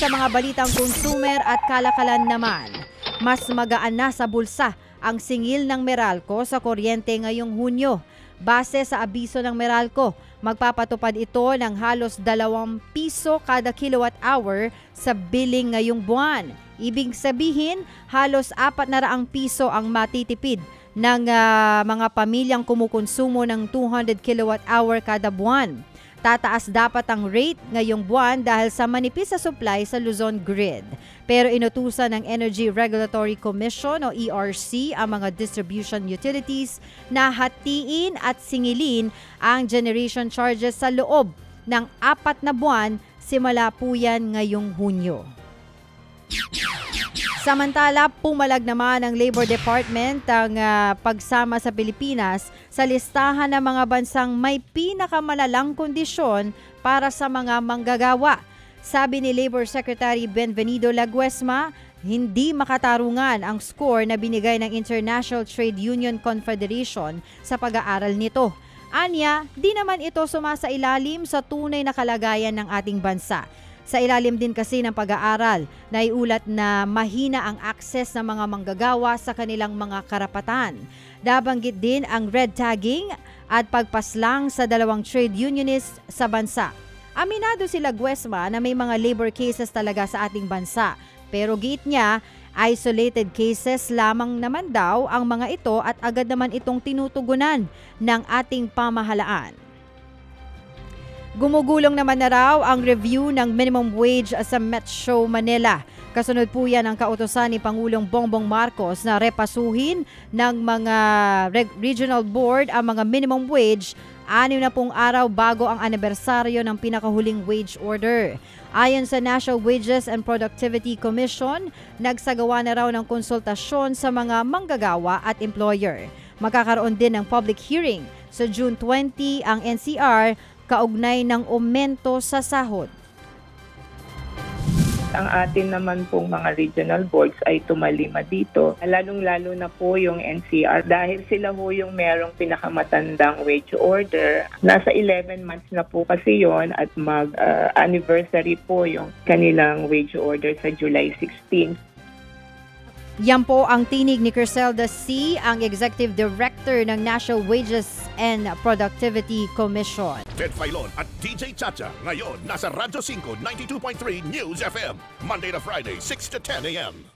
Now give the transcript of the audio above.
Sa mga balitang consumer at kalakalan naman, mas magaan na sa bulsa ang singil ng Meralco sa kuryente ngayong Hunyo. Base sa abiso ng Meralco, magpapatupad ito ng halos 2 piso kada kilowatt hour sa billing ngayong buwan. Ibig sabihin, halos 400 piso ang matitipid ng mga pamilyang kumukonsumo ng 200 kilowatt hour kada buwan. Tataas dapat ang rate ngayong buwan dahil sa manipis sa supply sa Luzon grid. Pero inutusan ng Energy Regulatory Commission o ERC ang mga distribution utilities na hatiin at singilin ang generation charges sa loob ng 4 na buwan, simula po yan ngayong Hunyo. Samantala, pumalag naman ang Labor Department ang pagsama sa Pilipinas sa listahan ng mga bansang may pinakamalalang kondisyon para sa mga manggagawa. Sabi ni Labor Secretary Benvenido Laguesma, hindi makatarungan ang score na binigay ng International Trade Union Confederation sa pag-aaral nito. Anya, di naman ito sumasailalim sa tunay na kalagayan ng ating bansa. Sa ilalim din kasi ng pag-aaral, naiulat na mahina ang akses ng mga manggagawa sa kanilang mga karapatan. Nabanggit din ang red tagging at pagpaslang sa 2 trade unionists sa bansa. Aminado si Laguesma na may mga labor cases talaga sa ating bansa, pero giit niya, isolated cases lamang naman daw ang mga ito at agad naman itong tinutugunan ng ating pamahalaan. Gumugulong naman na raw ang review ng minimum wage sa Metro Manila. Kasunod po yan ang kautusan ni Pangulong Bongbong Marcos na repasuhin ng mga regional board ang mga minimum wage 6 na pong araw bago ang anibersaryo ng pinakahuling wage order. Ayon sa National Wages and Productivity Commission, nagsagawa na raw ng konsultasyon sa mga manggagawa at employer. Magkakaroon din ng public hearing sa June 20 ang NCR kaugnay ng aumento sa sahod. Ang atin naman pong mga regional boards ay tumalima dito. Lalong-lalo na po yung NCR dahil sila ho yung merong pinakamatandang wage order. Nasa 11 months na po kasi yon at mag-anniversary po yung kanilang wage order sa July 16. Yan po ang tinig ni Criselda C., ang Executive Director ng National Wages and Productivity Commission. Ted Filon at DJ Chacha ngayon nasa Radyo 5 92.3 News FM Monday to Friday 6 to 10 a.m.